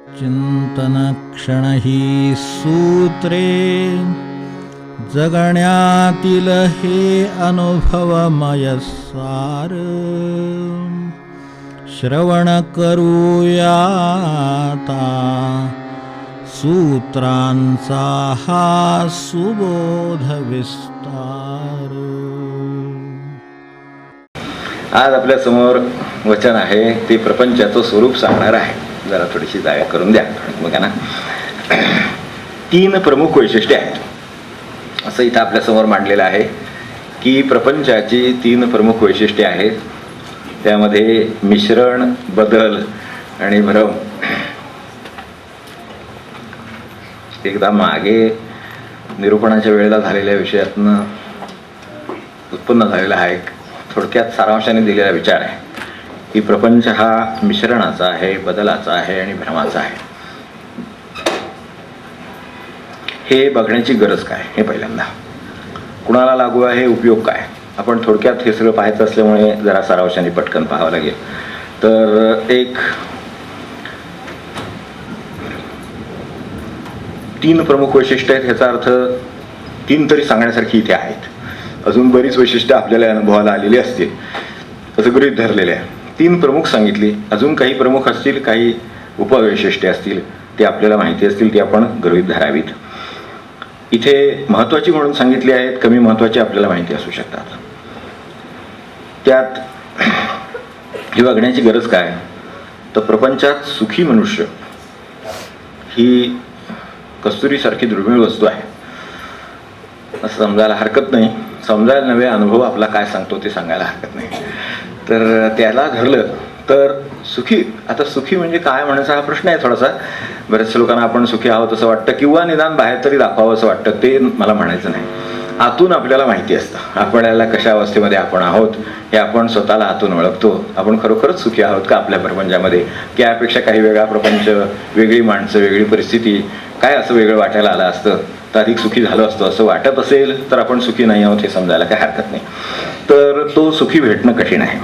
चिंतनक्षण ही सूत्रे जगण्यातील हे अनुभवमय सार श्रवण करूयाता सूत्रांचा हा सुबोध विस्तार. आज आपल्या समोर वचन आहे ते प्रपंचाचं स्वरूप सांगणार आहे. जरा थोडीशी जागा करून द्या बघा ना. 3 प्रमुख वैशिष्ट्ये आहेत असं इथं आपल्या समोर मांडलेलं आहे की प्रपंचाची 3 प्रमुख वैशिष्ट्ये आहेत. त्यामध्ये मिश्रण, बदल आणि भ्रम. एकदा मागे निरूपणाच्या वेळेला झालेल्या विषयातनं उत्पन्न झालेला हा एक थोडक्यात सारांशाने दिलेला विचार आहे की प्रपंच हा मिश्रणाचा आहे, बदलाचा आहे आणि भ्रमाचा आहे. हे बघण्याची गरज काय हे पहिल्यांदा. कुणाला लागू आहे, उपयोग काय. आपण थोडक्यात हे सगळं पाहायचं असल्यामुळे जरा सारांशाने पटकन पाहावं लागेल. तर एक 3 प्रमुख वैशिष्ट्य आहेत. ह्याचा अर्थ 3 तरी सांगण्यासारखी इथे आहेत. अजून बरीच वैशिष्ट्य आपल्याला अनुभवाला आलेली असतील असं गृहीत धरलेले आहे. 3 प्रमुख सांगितली. अजून काही प्रमुख असतील, काही उपवैशिष्ट्ये असतील, ते आपल्याला माहिती असतील, ती आपण गृहीत धरावीत. इथे महत्त्वाची म्हणून सांगितली आहेत, कमी महत्त्वाची आपल्याला माहिती असू शकतात. त्यात ही बघण्याची गरज काय. तर प्रपंचात सुखी मनुष्य ही कस्तुरीसारखी दुर्मिळ वस्तू आहे असं समजायला हरकत नाही. समजायला नव्हे, अनुभव आपला काय सांगतो ते सांगायला हरकत नाही. तर त्याला धरलं तर सुखी. आता सुखी म्हणजे काय म्हणायचा हा प्रश्न आहे थोडासा. बऱ्याचशा लोकांना आपण सुखी आहोत असं वाटतं किंवा निदान बाहेर तरी दाखवावं असं वाटतं. ते मला म्हणायचं नाही. आतून आपल्याला माहिती असतं आपल्याला कशा अवस्थेमध्ये आपण आहोत हे आपण स्वतःला आतून ओळखतो. आपण खरोखरच सुखी आहोत का आपल्या प्रपंचामध्ये, की यापेक्षा काही वेगळा प्रपंच, वेगळी माणसं, वेगळी परिस्थिती, काय असं वेगळं वाटायला आलं असतं तर अधिक सुखी झालं असतं असं वाटत असेल तर आपण सुखी नाही आहोत हे समजायला काही हरकत नाही. तर तो सुखी भेटणं कठीण आहे.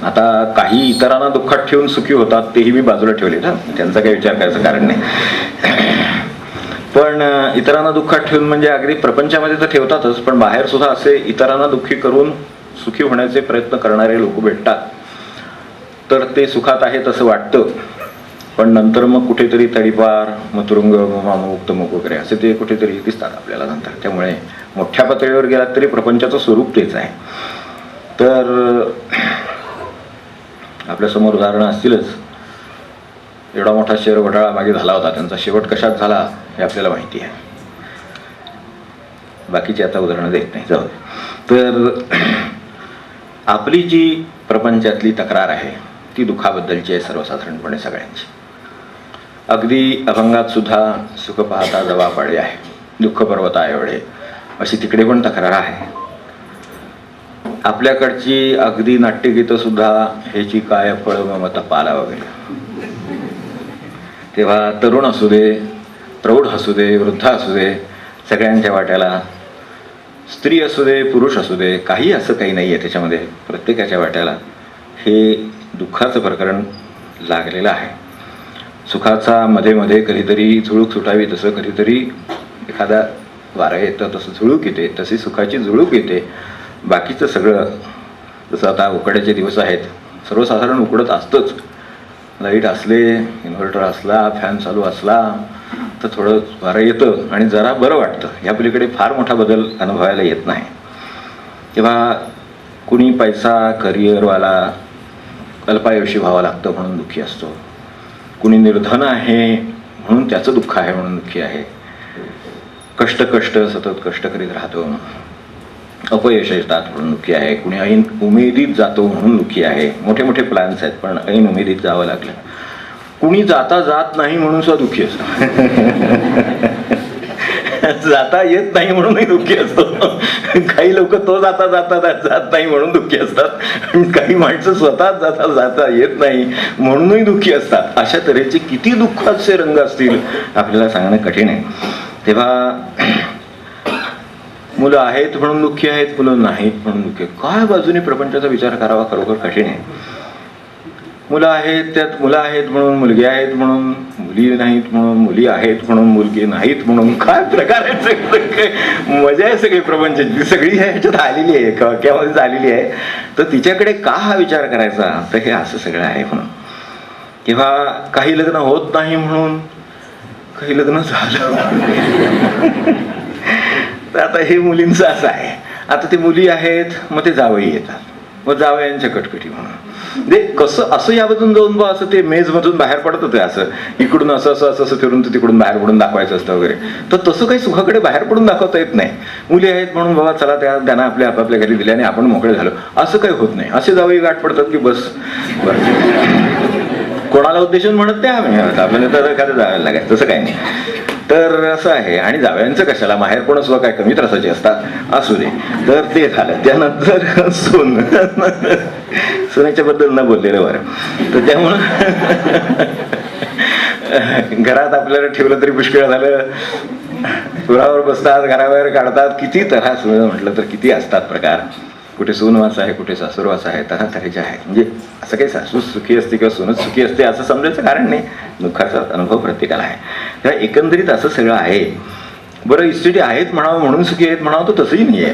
आता काही इतरांना दुःखात ठेवून सुखी होतात तेही मी बाजूला ठेवले ना, त्यांचा काही विचार करायचं कारण नाही. पण इतरांना दुःखात ठेवून म्हणजे अगदी प्रपंचामध्ये तर ठेवतातच, पण बाहेर सुद्धा असे इतरांना दुःखी करून सुखी होण्याचे प्रयत्न करणारे लोक भेटतात. तर ते सुखात आहेत असं वाटतं, पण नंतर मग कुठेतरी तडीपार, मग तुरुंग, मुक्त मुक वगैरे असे ते कुठेतरी दिसतात आपल्याला नंतर. त्यामुळे मोठ्या पातळीवर गेलात तरी प्रपंचाचं स्वरूप तेच आहे. तर आपल्यासमोर उदाहरणं असतीलच. एवढा मोठा शेअर घोटाळा मागे झाला होता, त्यांचा शेवट कशात झाला हे आपल्याला माहिती आहे. बाकीची आता उदाहरणं देत नाही, जाऊ दे. तर आपली जी प्रपंचातली तक्रार आहे ती दुःखाबद्दलची आहे सर्वसाधारणपणे सगळ्यांची. अगदी अभंगात सुद्धा सुख पाहता जवा पाडे आहे, दुःख पर्वता एवढे, अशी तिकडे पण तक्रार आहे. आपल्याकडची अगदी नाट्यगीतं सुद्धा ह्याची काय फळ ममता पाला वगैरे. तेव्हा तरुण असू दे, प्रौढ असू दे, वृद्ध असू दे, सगळ्यांच्या वाट्याला, स्त्री असू दे, पुरुष असू दे, काही असं काही नाही आहे त्याच्यामध्ये. प्रत्येकाच्या वाट्याला हे दुःखाचं प्रकरण लागलेलं आहे. सुखाचा मध्ये मध्ये कधीतरी झुळूक सुटावी तसं कधीतरी एखादा वारं येतं तसं झुळूक येते, तशी सुखाची झुळूक येते. बाकीचं सगळं जसं आता उकड्याचे दिवस आहेत, सर्वसाधारण उकडत असतंच. लाईट असले, इन्व्हर्टर असला, फॅन चालू असला तर थोडं वारं येतं आणि जरा बरं वाटतं. ह्या पलीकडे फार मोठा बदल अनुभवायला येत नाही. तेव्हा कुणी पैसा, करिअरवाला अल्पायुषी व्हावं लागतं म्हणून दुःखी असतो. कुणी निर्धन आहे म्हणून त्याचं दुःख आहे म्हणून दुःखी आहे. कष्ट सतत कष्ट करीत राहतो, अपयश येतात म्हणून दुःखी आहे. कुणी ऐन उमेदीत जातो म्हणून दुःखी आहे. मोठे मोठे प्लॅन्स आहेत पण ऐन उमेदीत जावं लागलं. कुणी जाता जात नाही म्हणून सुद्धा दुःखी असतो. जाता येत नाही म्हणूनही दुःखी असतो. काही लोक तो जाता जात नाही म्हणून दुःखी असतात, काही माणसं स्वतःच जाता येत नाही म्हणूनही दुःखी असतात. अशा तऱ्हेचे किती दुःखाचे रंग असतील आपल्याला सांगणं कठीण आहे. तेव्हा मुलं आहेत म्हणून दुःखी आहेत, मुलं नाहीत म्हणून दुःखी आहेत. काय बाजूने प्रपंचाचा विचार करावा खरोखर कठीण आहे. मुलं आहेत त्यात मुलं आहेत म्हणून मुलगी आहेत म्हणून, मुली नाहीत म्हणून मुली आहेत म्हणून, मुलगी नाहीत म्हणून, काय प्रकार आहे सगळं, काय मजा आहे सगळी प्रपंचाची, सगळी ह्याच्यात आलेली आहे, वाक्यामध्ये आलेली आहे. तर तिच्याकडे का हा विचार करायचा, तर हे असं सगळं आहे म्हणून. किंवा काही लग्न होत नाही म्हणून, काही लग्न झालं. तर आता हे मुलींचं असं आहे. आता ते मुली आहेत मग ते जावई येतात, मग जावयांच्या कटकटी म्हणून म्हणजे कसं असं यामधून जाऊन बा असं ते मेजमधून बाहेर पडत होते, असं इकडून असं असं असं असं फिरून तर तिकडून बाहेर पडून दाखवायचं असतं वगैरे. तर तसं काही सुखाकडे बाहेर पडून दाखवता येत नाही. मुली आहेत म्हणून बाबा चला त्यांना आपल्या आपापल्या घरी दिल्या आणि आपण मोकळे झालो असं काही होत नाही. असे जावई गाठ पडतात की बस बरं, कोणाला उद्देशून म्हणत नाही आम्ही, आपल्याला तर एखादं जावयाला लागायचं तसं काही नाही. तर असं आहे. आणि जावयांचं कशाला, माहेर पण सुद्धा काय कमी त्रासाचे असतात, असू दे. तर ते झालं. त्यानंतर सोन्याच्या बद्दल न बोललेलं बरं. तर त्यामुळं घरात आपल्याला ठेवलं तरी पुष्कळ झालं, पुरावर बसतात, घराबाहेर काढतात, किती त्रास म्हटलं तर किती असतात प्रकार. कुठे सूनवास आहे, कुठे सासूरवास आहे, तऱ्हा तऱ्हेचे आहेत. म्हणजे असं काही सासू सुखी असते किंवा सूनच सुखी असते असं समजायचं कारण नाही. दुःखाचा अनुभव प्रत्येकाला आहे. तेव्हा एकंदरीत असं सगळं आहे. बरं, इस्टेटी आहेत म्हणावं म्हणून सुखी आहेत म्हणावं तर तसंही नाही आहे.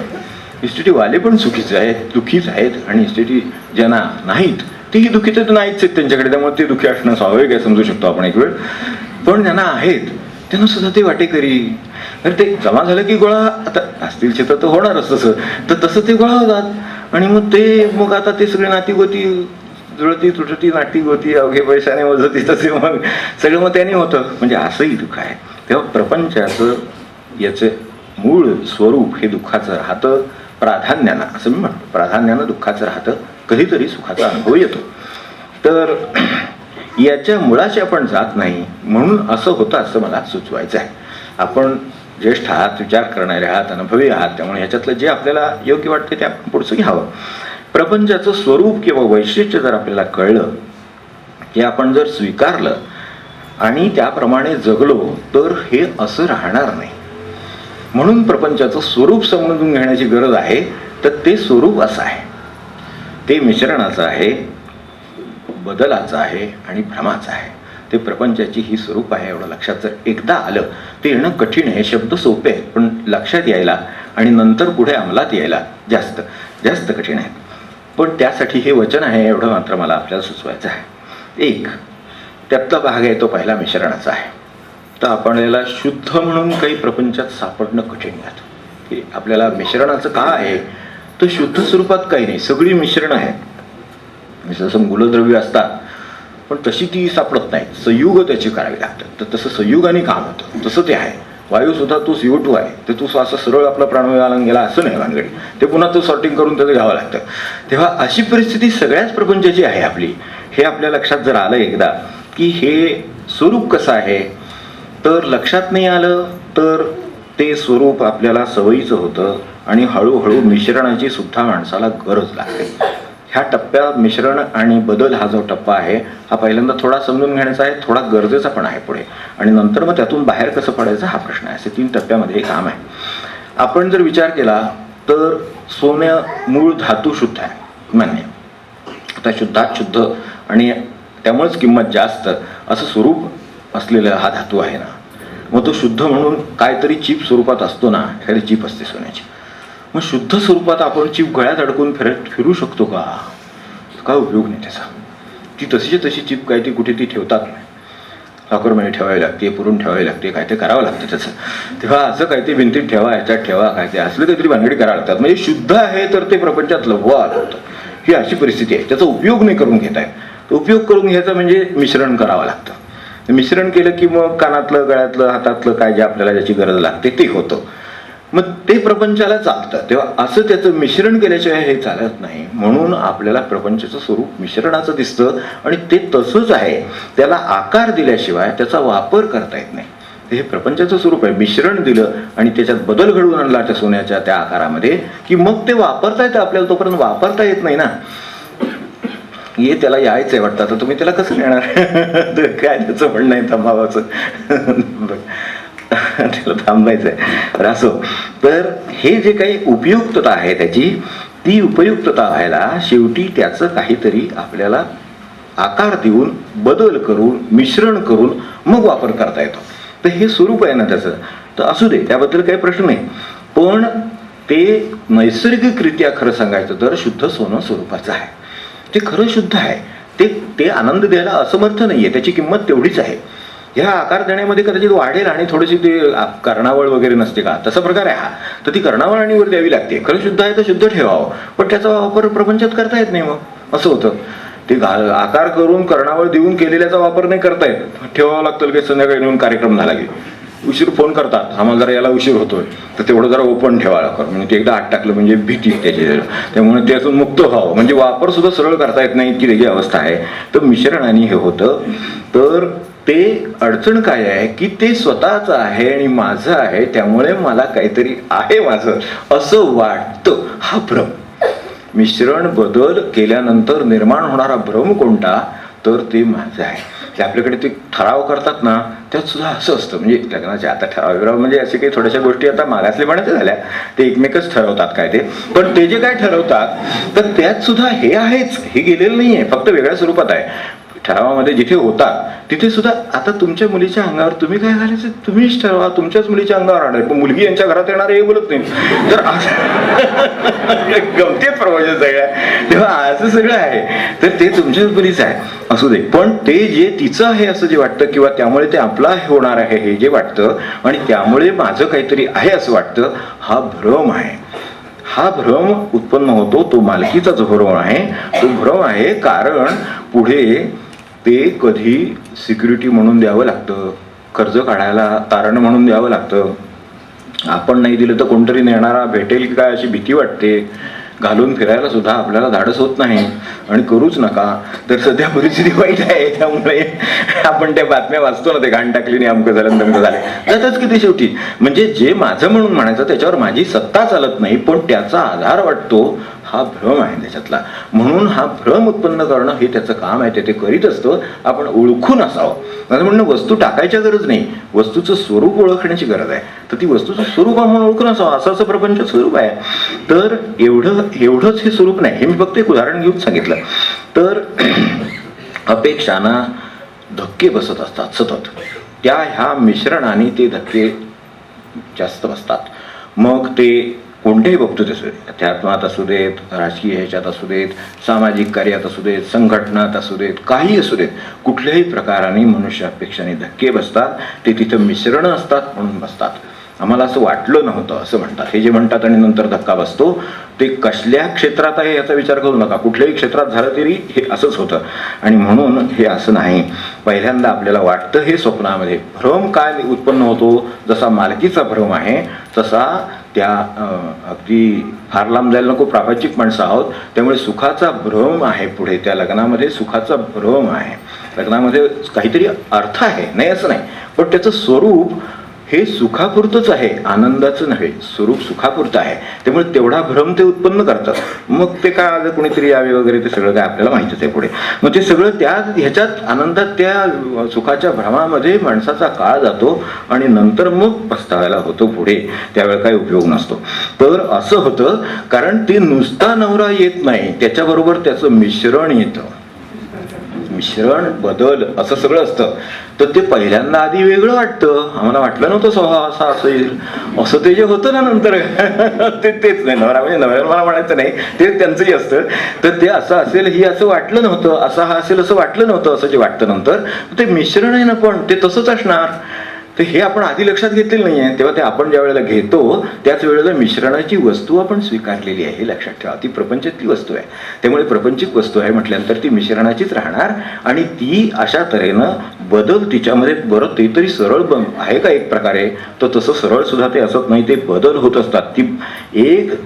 इस्टेटी वाले पण सुखीच आहेत, दुःखीच आहेत. आणि इस्टेटी ज्यांना नाहीत तेही दुःखी तर नाहीच आहेत त्यांच्याकडे, त्यामुळे ते दुःखी असणं स्वाभाविक आहे, समजू शकतो आपण एक वेळ. पण ज्यांना आहेत त्यांना सुद्धा ते वाटेकरी. तर ते जमा झालं की गोळा, आता असतील शेतात तर होणारच तसं, तर तसं ते गोळा होतात. आणि मग आता ते सगळे नाती गोती जुळती तुटती नाटी गोती अवघे पैशाने वजती, तसे मग सगळं मग त्याने होतं. म्हणजे असंही दुःख आहे. तेव्हा प्रपंचाचं याचं मूळ स्वरूप हे दुःखाचं राहतं प्राधान्यानं, असं मी म्हणतो. प्राधान्यानं दुःखाचं राहतं, कधीतरी सुखाचा अनुभव येतो. तर याच्या मुळाशी आपण जात नाही म्हणून असं होतं असं मला सुचवायचं आहे. आपण ज्येष्ठ आहात, विचार करणारे आहात, अनुभवी आहात, त्यामुळे ह्याच्यातलं जे आपल्याला योग्य वाटते ते आपण पुढचं घ्यावं. प्रपंचाचं स्वरूप किंवा वैशिष्ट्य जर आपल्याला कळलं, की आपण जर स्वीकारलं आणि त्याप्रमाणे जगलो तर हे असं राहणार नाही. म्हणून प्रपंचाचं स्वरूप समजून घेण्याची गरज आहे. तर ते स्वरूप असं आहे, ते मिश्रणाचं आहे, बदलाचं आहे आणि भ्रमाचं आहे. ते प्रपंचाची ही स्वरूप आहे. एवढं लक्षात जर एकदा आलं, ते येणं कठीण आहे. शब्द सोपे आहेत पण लक्षात यायला आणि नंतर पुढे अंमलात यायला जास्त जास्त कठीण आहे. पण त्यासाठी हे वचन आहे एवढं मात्र मला आपल्याला सुचवायचं आहे. एक त्यातला भाग आहे तो पहिला मिश्रणाचा आहे. तर आपल्याला शुद्ध म्हणून काही प्रपंचात सापडणं कठीण जातं. की आपल्याला मिश्रणाचं का आहे, तर शुद्ध स्वरूपात काही नाही, सगळी मिश्रण आहेत. जसं मूलद्रव्य असतात पण तशी ती सापडत नाही, संयुग त्याची करावी लागतात. तर तसं संयुगाने काम होतं, तसं ते आहे. वायू सुद्धा तो CO2 आहे, ते तू असं सरळ आपला प्राणवायू गेला असं नाही भानगडी, ते पुन्हा तो सॉर्टिंग करून त्याचं घ्यावं लागतं. तेव्हा अशी परिस्थिती सगळ्याच प्रपंचाची आहे आपली. हे आपल्या लक्षात जर आलं एकदा की हे स्वरूप कसं आहे, तर लक्षात नाही आलं तर ते स्वरूप आपल्याला सवयीचं होतं आणि हळूहळू मिश्रणाची सुद्धा माणसाला गरज लागते. ह्या टप्प्यात मिश्रण आणि बदल हा जो टप्पा आहे हा पहिल्यांदा थोडा समजून घेण्याचा आहे, थोडा गरजेचा पण आहे पुढे. आणि नंतर मग त्यातून बाहेर कसं पडायचं हा प्रश्न आहे. असे 3 टप्प्यामध्ये हे काम आहे. आपण जर विचार केला तर सोनं मूळ धातू शुद्ध आहे, मान्य. आता शुद्धात शुद्ध आणि त्यामुळेच किंमत जास्त असं स्वरूप असलेला हा धातू आहे ना. मग तो शुद्ध म्हणून काहीतरी चीप स्वरूपात असतो ना, एखादी चीप असते सोन्याची. मग शुद्ध स्वरूपात आपण चीप गळ्यात अडकून फिरू शकतो का? काय उपयोग नाही त्याचा. ती तशीची तशी चीप काय ती कुठे ती ठेवतात नाही, लॉकरमध्ये ठेवावी लागते, पुरून ठेवावी लागते, काय ते करावं लागतं त्याचं. तेव्हा असं काय ते भिंतीत ठेवा, ह्याच्यात ठेवा, काय ते असलं काहीतरी भानगडी करावं लागतात. म्हणजे शुद्ध आहे तर ते प्रपंचात लववा आलं होतं. ही अशी परिस्थिती आहे. त्याचा उपयोग नाही करून घेत आहे. तो उपयोग करून घ्यायचा म्हणजे मिश्रण करावं लागतं. मिश्रण केलं की मग कानातलं, गळ्यातलं, हातातलं काय जे आपल्याला ज्याची गरज लागते ते होतं. मग ते प्रपंचाला चालतं. तेव्हा असं त्याचं मिश्रण केल्याशिवाय हे चालत नाही. म्हणून आपल्याला प्रपंचाचं स्वरूप मिश्रणाचं दिसतं आणि ते तसंच आहे. त्याला आकार दिल्याशिवाय त्याचा वापर करता येत नाही. हे प्रपंचाचं स्वरूप आहे. मिश्रण दिलं आणि त्याच्यात बदल घडवून आणला त्या सोन्याच्या त्या आकारामध्ये की मग ते वापरता येतं आपल्याला. तोपर्यंत वापरता येत नाही ना. हे त्याला यायचं आहे वाटतं. आता तुम्ही त्याला कसं नेणार? काय त्याचं म्हणणं आहे थांबावाचं, त्याला थांबायचं आहे असो. तर हे जे काही उपयुक्तता आहे त्याची, ती उपयुक्तता व्हायला शेवटी त्याचं काहीतरी आपल्याला आकार देऊन, बदल करून, मिश्रण करून मग वापर करता येतो. तर हे स्वरूप आहे ना त्याचं. तर असू दे, त्याबद्दल काही प्रश्न नाही. पण ते नैसर्गिकरित्या खरं सांगायचं तर शुद्ध सोनं स्वरूपाचं आहे. ते खरं शुद्ध आहे. ते आनंद द्यायला असमर्थ नाही आहे, त्याची किंमत तेवढीच आहे. ह्या आकार देण्यामध्ये कदाचित वाढेल आणि थोडीशी ते कर्णावळ वगैरे नसते का, तसा प्रकार आहे हा. तर ती कर्णावळ आणि वर द्यावी लागते. खरं शुद्ध आहे तर शुद्ध ठेवावं, पण त्याचा वापर प्रपंचात करता येत नाही. मग असं होतं. ते आकार करून कर्णावळ देऊन केलेल्याचा वापर नाही करता येत. ठेवावं लागतं की संध्याकाळी नेऊन कार्यक्रम झाला की उशीर फोन करतात, आम्हाला जरा याला उशीर होतोय, तर तेवढं जरा ओपन ठेवायला कर. म्हणजे ते एकदा आत टाकलं म्हणजे भीती त्याची, त्यामुळे त्यातून मुक्त व्हावं. म्हणजे वापर सुद्धा सरळ करता येत नाही, इतकी वेगळी अवस्था आहे. तर मिश्रणाने हे होतं. तर ते अडचण काय आहे की ते स्वतःचं आहे आणि माझं आहे, त्यामुळे मला काहीतरी आहे माझं असं वाटतं. हा भ्रम. मिश्रण बदल केल्यानंतर निर्माण होणारा भ्रम कोणता, तर ते माझं आहे. ते आपल्याकडे ते ठराव करतात ना, त्यात सुद्धा असं असतं. म्हणजे लग्नाचे आता ठराव म्हणजे असे काही थोड्याशा गोष्टी आता मागासलेपणाच्या झाल्या, ते एकमेकच ठरवतात काय ते. पण ते जे काय ठरवतात तर त्यात सुद्धा हे आहेच, हे गेलेलं नाही आहे, फक्त वेगळ्या स्वरूपात आहे. ठरावामध्ये जिथे होतात तिथे सुद्धा आता तुमच्या मुलीच्या अंगावर तुम्ही काय घालायचं तुम्हीच ठरवा, तुमच्याच मुलीच्या अंगावर आणाय, पण मुलगी यांच्या घरात येणार हे बोलत नाही. तर गमतीत प्रवचन सगळ्या, तेव्हा असं सगळं आहे. तर ते तुमच्याच मुलीचं आहे असू दे, पण ते जे तिचं आहे असं जे वाटतं किंवा त्यामुळे ते आपला होणार आहे हे जे वाटतं आणि त्यामुळे माझं काहीतरी आहे असं वाटतं, हा भ्रम आहे. हा भ्रम उत्पन्न होतो, तो मालकीचाच भ्रम आहे. तो भ्रम आहे कारण पुढे ते कधी सिक्युरिटी म्हणून द्यावं लागतं, कर्ज काढायला तारण म्हणून द्यावं लागतं. आपण नाही दिलं तर कोणतरी नेणारा भेटेल की काय अशी भीती वाटते. घालून फिरायला सुद्धा आपल्याला धाडस होत नाही आणि करूच नका. तर सध्या परिस्थिती वाईट आहे, त्यामुळे आपण त्या बातम्या वाचतो ना, ते घाण टाकली नाही, अमकं झालं तमकं झालं, जातच किती शेवटी. म्हणजे जे माझं म्हणून म्हणायचं त्याच्यावर माझी सत्ता चालत नाही, पण त्याचा आधार वाटतो, हा भ्रम आहे त्याच्यातला. म्हणून हा भ्रम उत्पन्न करणं हे त्याचं काम आहे, ते करीत असतं. आपण ओळखून असावं. माझं म्हणणं वस्तू टाकायच्या गरज नाही, वस्तूचं स्वरूप ओळखण्याची गरज आहे. तर ती वस्तूचं स्वरूप आपण ओळखून असावं, असं असं प्रपंच स्वरूप आहे. तर एवढंच हे स्वरूप नाही, हे मी फक्त एक उदाहरण घेऊन सांगितलं. तर अपेक्षांना धक्के बसत असतात सतत, त्या ह्या मिश्रणाने ते धक्के जास्त बसतात. मग ते कोणत्याही बाबतीत असू देत, अध्यात्मात असू देत, राजकीय ह्याच्यात असू देत, सामाजिक कार्यात असू देत, संघटनात असू देत, काही असू देत, कुठल्याही प्रकाराने मनुष्य अपेक्षाने धक्के बसतात. ते तिथं मिश्रणं असतात म्हणून बसतात. आम्हाला असं वाटलं नव्हतं असं म्हणतात हे जे म्हणतात आणि नंतर धक्का बसतो. ते कसल्या क्षेत्रात आहे याचा विचार करू नका, कुठल्याही क्षेत्रात झालं तरी हे असंच होतं. आणि म्हणून हे असं नाही. पहिल्यांदा आपल्याला वाटतं हे स्वप्नामध्ये भ्रम काय उत्पन्न होतो, जसा मालकीचा भ्रम आहे तसा त्या अगदी फार लांब जायला नको, प्रापंचिक माणसं आहोत, त्यामुळे सुखाचा भ्रम आहे. पुढे त्या लग्नामध्ये सुखाचा भ्रम आहे. लग्नामध्ये काहीतरी अर्थ आहे, नाही असं नाही, पण त्याचं स्वरूप हे सुखापुरतंच आहे, आनंदाचं नव्हे. स्वरूप सुखापुरतं आहे, त्यामुळे तेवढा भ्रम ते उत्पन्न करतात. मग ते काय आलं कुणीतरी यावे वगैरे, ते सगळं काय आपल्याला माहितीच आहे पुढे. मग ते सगळं त्या ह्याच्यात आनंदात त्या सुखाच्या भ्रमामध्ये माणसाचा काळ जातो आणि नंतर मग पस्तावायला होतो पुढे, त्यावेळेला काही उपयोग नसतो. तर असं होतं कारण ते नुसता नवरा येत नाही, त्याच्याबरोबर त्याचं मिश्रण येतं. मिश्रण बदल असं सगळं असतं. तर ते पहिल्यांदा आधी वेगळं वाटतं, आम्हाला वाटलं नव्हतं स्वभाव असा असेल असं. ते जे होतं ना नंतर तेच नाही, नवरा म्हणजे नवऱ्याला मला म्हणायचं नाही, ते त्यांचंही असतं. तर ते असं असेल ही असं वाटलं नव्हतं, असा हा असेल असं वाटलं नव्हतं, असं जे वाटतं नंतर ते मिश्रण आहे ना, पण ते तसंच असणार. तर हे आपण आधी लक्षात घेतलेलं नाही आहे. तेव्हा ते आपण ज्या वेळेला घेतो त्याच वेळेला मिश्रणाची वस्तू आपण स्वीकारलेली आहे हे लक्षात ठेवा. ती प्रपंचातली वस्तू आहे, त्यामुळे प्रपंचिक वस्तू आहे म्हटल्यानंतर ती मिश्रणाचीच राहणार. आणि ती अशा तऱ्हेनं बदल तिच्यामध्ये, बरं ते तरी सरळ आहे का एक प्रकारे, तर तसं सरळ सुद्धा ते असत नाही, ते बदल होत असतात. ती एक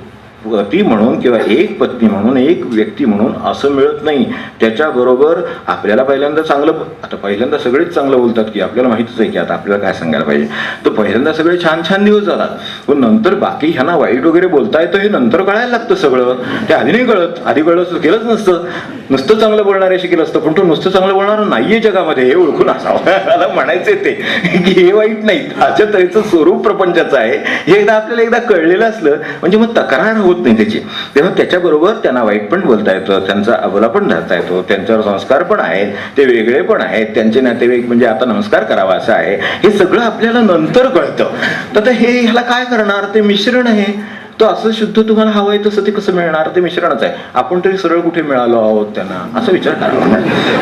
पती म्हणून किंवा एक पत्नी म्हणून, एक व्यक्ती म्हणून असं मिळत नाही. त्याच्याबरोबर आपल्याला पहिल्यांदा चांगलं, आता पहिल्यांदा सगळेच चांगलं बोलतात की आपल्याला माहितीच आहे की आता आपल्याला काय सांगायला पाहिजे. तर पहिल्यांदा सगळे छान छान दिवस जातात, पण नंतर बाकी ह्यांना वाईट वगैरे बोलता येतं हे नंतर कळायला लागतं सगळं. ते आधी नाही कळत, आधी कळलं केलंच नसतं. नुसतं चांगलं बोलणारे केलं असतं, पण तो नुसतं चांगलं बोलणारं नाहीये जगामध्ये हे ओळखून असावं. मला म्हणायचंय ते की हे वाईट नाही, अशा तऱ्हेचं स्वरूप प्रपंचाचं आहे हे एकदा आपल्याला एकदा कळलेलं असलं म्हणजे मग तक्रार होत नाही त्याची. तेव्हा त्याच्याबरोबर त्यांना वाईट पण बोलता येतं, त्यांचा अबोला पण धरता येतो, त्यांच्यावर संस्कार पण आहेत, ते वेगळे पण आहेत, त्यांचे नातेवाईक म्हणजे आता नमस्कार करावा असं आहे, हे सगळं आपल्याला नंतर कळतं. तर हे ह्याला काय करणार, ते मिश्रण आहे. तो असं शुद्ध तुम्हाला हवं आहे तसं ते कसं मिळणार, ते मिश्रणच आहे. आपण तरी सरळ कुठे मिळालो आहोत त्यांना, असा विचार करावा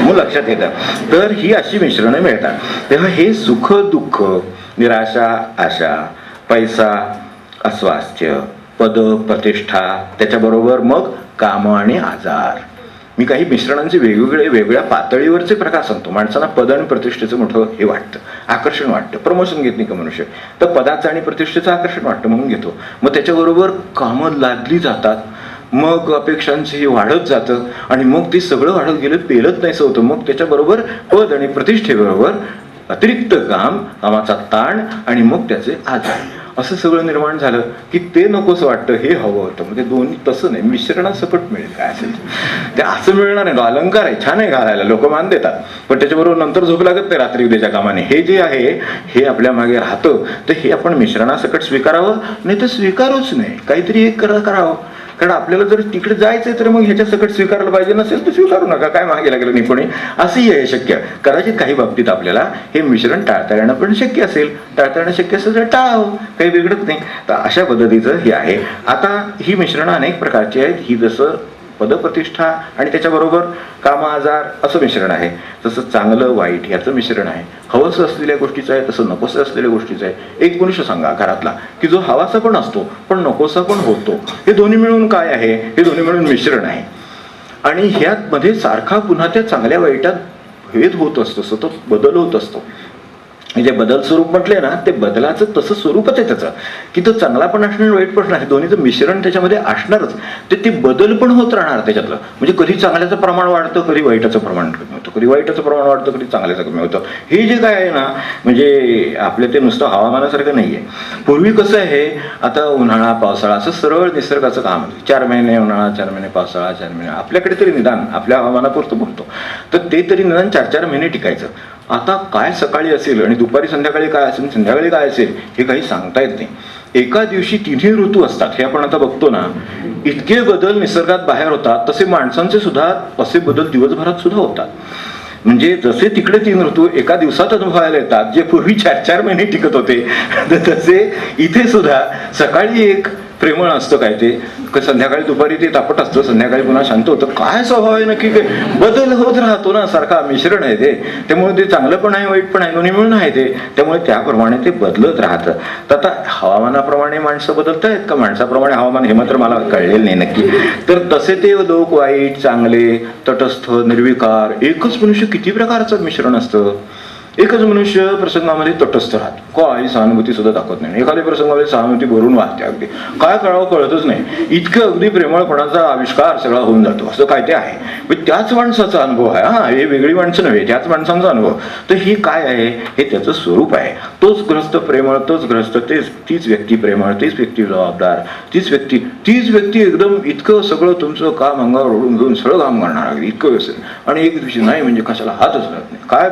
मग लक्षात येतं. तर ही अशी मिश्रणं मिळतात. तेव्हा हे सुख दुःख, निराशा आशा, पैसा अस्वास्थ्य, पद प्रतिष्ठा, त्याच्याबरोबर मग काम आणि आजार, मी काही मिश्रणांचे वेगवेगळ्या पातळीवरचे प्रकार सांगतो. माणसाला पद आणि प्रतिष्ठेचं मोठं हे वाटतं, आकर्षण वाटतं, प्रमोशन घेत नाही का मनुष्य, तर पदाचं आणि प्रतिष्ठेचं आकर्षण वाटतं म्हणून घेतो. मग त्याच्याबरोबर कामं लादली जातात, मग अपेक्षांचं हे वाढत जातं आणि मग ते सगळं वाढत गेलं, पेलत नाहीसं होतं. मग त्याच्याबरोबर पद आणि प्रतिष्ठेबरोबर अतिरिक्त काम, कामाचा ताण आणि मग त्याचे आजार, असं सगळं निर्माण झालं की ते नकोसं वाटतं, हे हवं होतं. म्हणजे दोन्ही तसं नाही, मिश्रणासकट मिळेल काय असेल ते असं मिळणार नाही. अलंकार आहे, छान आहे घालायला, लोक मान देतात, पण त्याच्याबरोबर नंतर झोप लागत नाही रात्री उद्याच्या कामाने. हे जे आहे हे आपल्या मागे राहतं, तर हे आपण मिश्रणासकट स्वीकारावं, नाही तर स्वीकारूच नाही, काहीतरी एक करावं. कारण आपल्याला जर तिकडे जायचंय तर मग ह्याच्या सकट स्वीकारलं पाहिजे, नसेल तर स्वीकारू नका, काय मागे लागलं नाही कोणी, असंही आहे शक्य. कदाचित काही बाबतीत आपल्याला हे मिश्रण टाळता येणं पण शक्य असेल, टाळता येणं शक्य असेल तर टाळावं, काही वेगळंच नाही. तर अशा पद्धतीचं हे आहे. आता ही मिश्रणं अनेक प्रकारची आहेत. ही जसं पदप्रतिष्ठा आणि त्याच्याबरोबर काम आजार असं मिश्रण आहे, तसं चांगलं वाईट याचं मिश्रण आहे. हवंसं असलेल्या गोष्टीचं आहे, तसं नकोसं असलेल्या गोष्टीचं आहे. एक मनुष्य सांगा घरातला की जो हवासा पण असतो पण नकोसा पण होतो, हे दोन्ही मिळून काय आहे, हे दोन्ही मिळून मिश्रण आहे. आणि ह्यात मध्ये सारखा पुन्हा त्या चांगल्या वाईटात भेद होत असतो, सतत बदल होत असतो. म्हणजे बदल स्वरूप म्हटले ना, ते बदलाचं तसं स्वरूपच आहे त्याचं, की तो चांगला पण असणार वाईट पण असणार, दोन्हीचं मिश्रण त्याच्यामध्ये असणारच. ते बदल पण होत राहणार त्याच्यातलं. म्हणजे कधी चांगल्याचं प्रमाण वाढतं, कधी वाईटाचं प्रमाण कमी होतं, कधी वाईटाचं प्रमाण वाढतं, कधी चांगल्याचं कमी होतं. हे जे काय आहे ना, म्हणजे आपल्या ते नुसतं हवामानासारखं नाही आहे. पूर्वी कसं आहे, आता उन्हाळा पावसाळा असं सरळ निसर्गाचं काम आहे. 4 महिने उन्हाळा, 4 महिने पावसाळा, 4 महिने आपल्याकडे तरी निदान आपल्या हवामानापुरतं बोलतो, तर ते तरी निदान 4-4 महिने टिकायचं. आता काय सकाळी असेल आणि दुपारी संध्याकाळी काय असेल, संध्याकाळी काय असेल, हे काही सांगता येत नाही. एका दिवशी 3 ऋतू असतात, हे आपण आता बघतो ना. इतके बदल निसर्गात बाहेर होतात, तसे माणसांचे सुद्धा असे बदल दिवसभरात सुद्धा होतात. म्हणजे जसे तिकडे 3 ऋतू एका दिवसात अनुभवायला येतात, जे पूर्वी 4-4 महिने टिकत होते, तसे इथे सुद्धा सकाळी एक प्रेमळ असतं काय ते, संध्याकाळी दुपारी ते तापट असतं, संध्याकाळी पुन्हा शांत होतं. काय स्वभाव आहे नक्की, काय बदल होत राहतो ना, सारखा मिश्रण आहे ते. त्यामुळे ते चांगलं पण आहे वाईट पण आहे, दोन्ही मिळून आहे ते. त्यामुळे त्याप्रमाणे ते बदलत राहतं. तर आता हवामानाप्रमाणे माणसं बदलत आहेत का, माणसाप्रमाणे हवामान, हे मात्र मला कळलेलं नाही नक्की. तर तसे ते लोक वाईट चांगले तटस्थ निर्विकार, एकच मनुष्य किती प्रकारचं मिश्रण असतं. एकच मनुष्य प्रसंगामध्ये तटस्थ राहतो, काही सहानुभूती सुद्धा दाखवत नाही. एखाद्या प्रसंगामध्ये सहानुभूती भरून वाहते, अगदी काय करावं कळतच नाही, इतकं अगदी प्रेमळपणाचा आविष्कार सगळा होऊन जातो. असं काय ते आहे, म्हणजे त्याच माणसाचा अनुभव आहे हा, हे वेगळी माणसं नव्हे, त्याच माणसांचा अनुभव. तर हे काय आहे, हे त्याचं स्वरूप आहे. तोच ग्रस्त प्रेमळ, तोच ग्रस्त, तीच व्यक्ती प्रेमळ, तीच व्यक्ती जबाबदार, तीच व्यक्ती एकदम इतकं सगळं तुमचं काम अंगावर ओढून घेऊन सगळं काम करणार, अगदी इतकं व्यवस्थित. आणि एक दिवशी नाही म्हणजे कशाला हातच लागत नाही. काय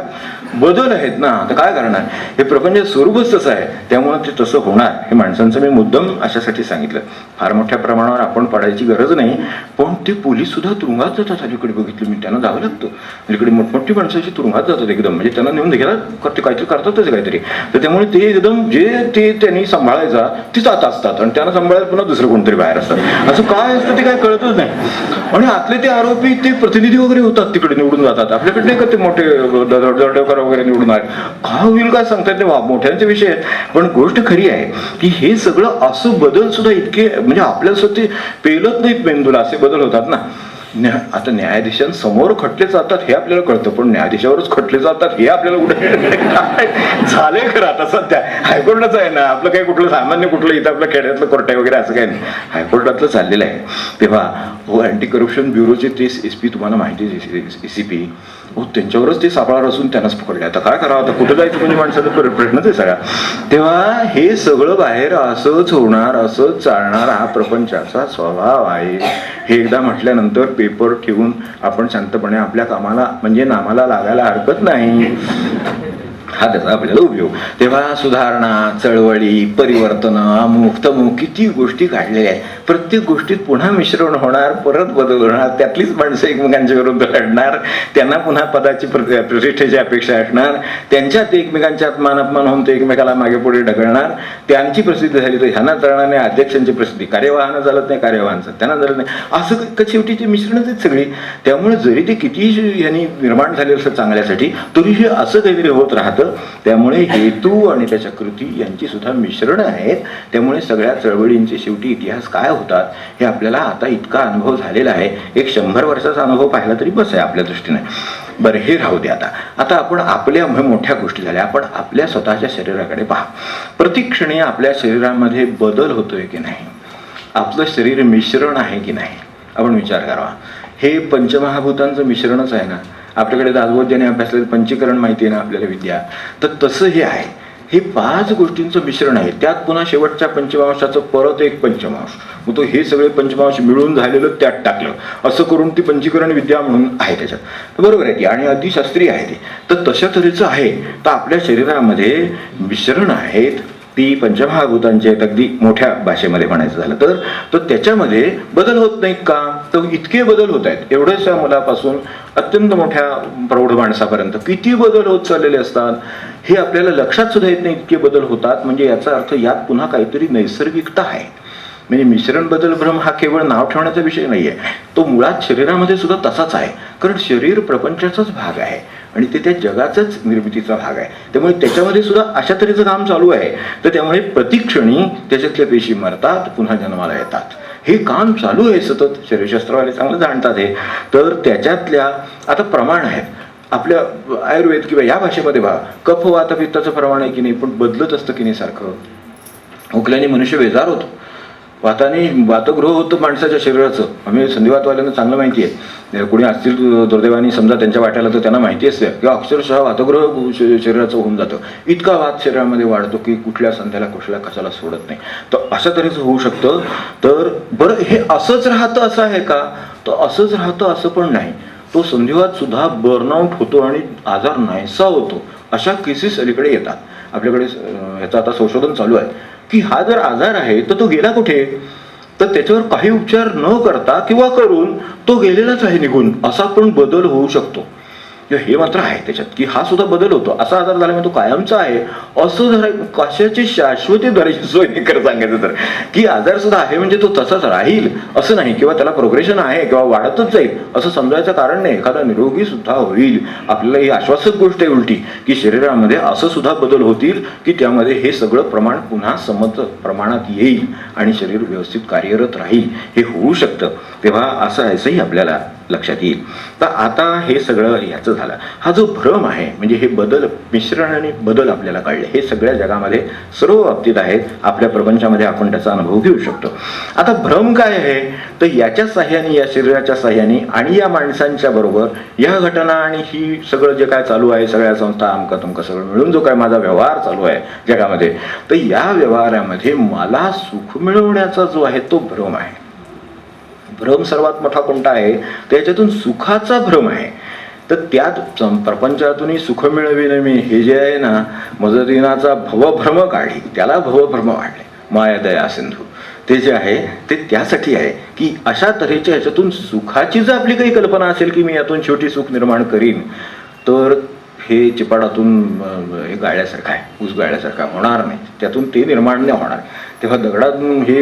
बदल आहेत ना, तर काय करणार, हे प्रपंच स्वरूपच तसं आहे. त्यामुळे ते तसं होणार. हे माणसांचं मी मुद्दाम अशासाठी सांगितलं. फार मोठ्या प्रमाणावर आपण पडायची गरज नाही, पण ते पोलीस सुद्धा तुरुंगात जातात. अलीकडे बघितलं मी, त्यांना जावं लागतं. अलीकडे मोठमोठी माणसाची तुरुंगात जातात एकदम, म्हणजे त्यांना नेऊन घ्यायला काहीतरी करतातच काहीतरी. तर त्यामुळे ते एकदम जे ते त्यांनी सांभाळायचा तीच आता असतात, आणि त्यांना सांभाळायला पुन्हा दुसरं कोणतरी बाहेर असतात. असं काय असतं ते काय कळतच नाही. आणि आतले ते आरोपी ते प्रतिनिधी वगैरे होतात, तिकडे निवडून जातात. आपल्याकडे नाही का ते मोठे दडवकर वगैरे निवडून आले, काय होईल काय सांगतात, ते मोठ्यांचे विषय आहेत. पण गोष्ट खरी आहे की हे सगळं असं बदल सुद्धा इतके, म्हणजे आपल्याला सुद्धा ते पेलत नाहीत मेंदूला, असे बदल होतात ना. आता न्यायाधीशांसमोर खटले जातात हे आपल्याला कळतं, पण न्यायाधीशावरच खटले जातात हे आपल्याला कुठे काय झालंय खरं. आता सध्या हायकोर्टाचं आहे ना, आपलं काही कुठलं सामान्य कुठलं इथं आपलं खेड्यातलं कोर्ट आहे वगैरे असं काही नाही, हायकोर्टातलं चाललेलं आहे. तेव्हा हो, अँटी करप्शन ब्युरोचे ते SP तुम्हाला माहिती आहे, ACP, हो, त्यांच्यावरच ते सापळा रचून त्यांनाच पकडले. आता काय करावं, आता कुठं जायचं म्हणजे माणसाचा प्रश्नच आहे सगळा. तेव्हा हे सगळं बाहेर असंच होणार, असंच चालणार, हा प्रपंचाचा स्वभाव आहे. हे एकदा म्हटल्यानंतर पेपर ठेवून आपण शांतपणे आपल्या कामाला म्हणजे नामाला लागायला हरकत नाही. हा त्याचा आपल्याला उपयोग. तेव्हा सुधारणा, चळवळी, परिवर्तन, अमुक तमुक किती गोष्टी काढलेल्या आहेत. प्रत्येक गोष्टीत पुन्हा मिश्रण होणार, परत बदल होणार, त्यातलीच माणसं एकमेकांच्या विरुद्ध लढणार, त्यांना पुन्हा पदाची प्रतिष्ठेची अपेक्षा असणार, त्यांच्यात एकमेकांच्यात मानअपमान होऊन ते एकमेकाला मागे पुढे ढकलणार, त्यांची प्रसिद्धी झाली तर ह्यांना चालणार नाही, अध्यक्षांची प्रसिद्धी, कार्यवाहानं चालत नाही, कार्यवाहांचं त्यांना चालत नाही, असं शेवटीची मिश्रणच आहेत सगळी. त्यामुळे जरी ते कितीही यांनी निर्माण झाले असं चांगल्यासाठी, तरीही असं काहीतरी होत राहतं. त्यामुळे हेतू आणि त्याच्या कृती यांची सुद्धा मिश्रण आहेत. त्यामुळे सगळ्या चळवळींचे शेवटी इतिहास काय होतात हे आपल्याला आता इतका अनुभव झालेला आहे. एक 100 वर्षाचा अनुभव पाहिला तरी बस आहे आपल्या दृष्टीने. बरं, हे राहू दे. आता आपण आपल्या मोठ्या गोष्टी झाल्या, आपण आपल्या स्वतःच्या शरीराकडे पहा. प्रतिक्षणी आपल्या शरीरामध्ये बदल होतोय की नाही, आपलं शरीर मिश्रण आहे की नाही, आपण विचार करावा. हे पंचमहाभूतांचं मिश्रणच आहे ना. आपल्याकडे दासबोधाने अभ्यासलेलं पंचीकरण माहिती आहे ना आपल्याला विद्या, तर तसं हे आहे. हे 5 गोष्टींचं मिश्रण आहे. त्यात पुन्हा शेवटच्या पंचमांशाचं परत एक पंचमांश, मग तो हे सगळे पंचमांश मिळून झालेलं त्यात टाकलं, असं करून ती पंचीकरण विद्या म्हणून आहे त्याच्यात. बरोबर आहे ती, आणि अगदी शास्त्रीय आहे ती. तर तशा तऱ्हेचं आहे. तर आपल्या शरीरामध्ये मिश्रण आहेत, ती पंचमहाभूतांची आहेत, अगदी मोठ्या भाषेमध्ये म्हणायचं झालं तर त्याच्यामध्ये बदल होत नाहीत का? तर इतके बदल होत आहेत. एवढ्याशा मुलापासून अत्यंत मोठ्या प्रौढ माणसापर्यंत किती बदल होत चाललेले असतात हे आपल्याला लक्षात सुद्धा येत नाही, इतके बदल होतात. म्हणजे याचा अर्थ यात पुन्हा काहीतरी नैसर्गिकता आहे. म्हणजे मिश्रण बदल भ्रम हा केवळ नाव ठेवण्याचा विषय नाही आहे, तो मुळात शरीरामध्ये सुद्धा तसाच आहे. कारण शरीर प्रपंचाचाच भाग आहे आणि ते त्या जगाचाच निर्मितीचा भाग आहे. त्यामुळे त्याच्यामध्ये सुद्धा अशा तऱ्हेचं काम चालू आहे. तर त्यामुळे प्रतिक्षणी त्याच्यातल्या पेशी मरतात, पुन्हा जन्माला येतात. हे काम चालू आहे सतत. शरीरशास्त्रवाले चांगलं जाणतात हे. तर त्याच्यातल्या आता प्रमाण आहेत आपल्या आयुर्वेद किंवा या भाषेमध्ये बघा, कफ वात पित्ताचं प्रमाण आहे की नाही, पण बदलत असतं की नाही सारखं. खोकल्याने मनुष्य बेजार होतो, वाताने वातगृह होतं माणसाच्या शरीराचं. आम्ही संधिवातवाल्यांना चांगलं माहिती आहे. कोणी असतील दुर्दैवानी समजा त्यांच्या वाट्याला, तर त्यांना माहिती असते किंवा अक्षरशः वातगृह शरीराचं होऊन जातं. इतका वात शरीरामध्ये वाढतो की कुठल्या संध्याला कुठल्या कशाला सोडत नाही. तर अशा तऱ्हेचं होऊ शकतं. तर बरं, हे असंच राहतं असं आहे का? तर असंच राहतं असं पण नाही. तो संधिवात सुद्धा बर्नआउट होतो आणि आजार नाहीसा होतो. अशा केसेस अलीकडे येतात आपल्याकडे. ह्याचं आता संशोधन चालू आहे की हा जर आजार आहे तर तो गेला कुठे, तर त्याच्यावर काही उपचार न करता किंवा करून तो गेलेलाच आहे निघून, असा पण बदल होऊ शकतो. हे मात्र आहे त्याच्यात की हा सुद्धा बदल होतो. असा आजार झाल्यामुळे तो कायमचा आहे असं जरा कशाची शाश्वती धरायची सोय नाही. खरं सांगायचं तर की आजार सुद्धा आहे म्हणजे तो तसाच राहील असं नाही, किंवा त्याला प्रोग्रेशन आहे किंवा वाढतच जाईल असं समजायचं कारण नाही. एखादा निरोगी सुद्धा होईल. आपल्याला ही आश्वासक गोष्ट आहे उलटी की शरीरामध्ये असं सुद्धा बदल होतील की त्यामध्ये हे सगळं प्रमाण पुन्हा समज प्रमाणात येईल आणि शरीर व्यवस्थित कार्यरत राहील. हे होऊ शकतं. तेव्हा असंही आपल्याला लक्षात येईल. तर आता हे सगळं ह्याचं झालं. हा जो भ्रम आहे म्हणजे हे बदल, मिश्रण आणि बदल आपल्याला कळले, हे सगळ्या जगामध्ये सर्व बाबतीत आहेत. आपल्या प्रपंचामध्ये आपण त्याचा अनुभव घेऊ शकतो. आता भ्रम काय आहे, तर याच्या साह्याने, या शरीराच्या साह्याने आणि या माणसांच्या बरोबर या घटना आणि ही सगळं जे काय चालू आहे, सगळ्या संस्था अमका तुमका सगळं मिळून जो काय माझा व्यवहार चालू आहे जगामध्ये, तर या व्यवहारामध्ये मला सुख मिळवण्याचा जो आहे तो भ्रम आहे. भ्रम सर्वात मोठा कोणता आहे, त्याच्यातून सुखाचा भ्रम आहे. तर त्यात प्रपंचातूनही सुख मिळविणे मी, हे जे आहे ना, मजदिनाचा भवभ्रम काढी, त्याला भवभ्रम वाढले, माया दया सिंधू, ते जे आहे ते त्यासाठी आहे की अशा तऱ्हेच्या ह्याच्यातून सुखाची जर आपली काही कल्पना असेल की मी यातून शेवटी सुख निर्माण करीन, तर हे चिपाडातून हे गाळल्यासारखं आहे, ऊस गाळल्यासारखं होणार नाही. त्यातून ते निर्माण नाही होणार. तेव्हा दगडातून हे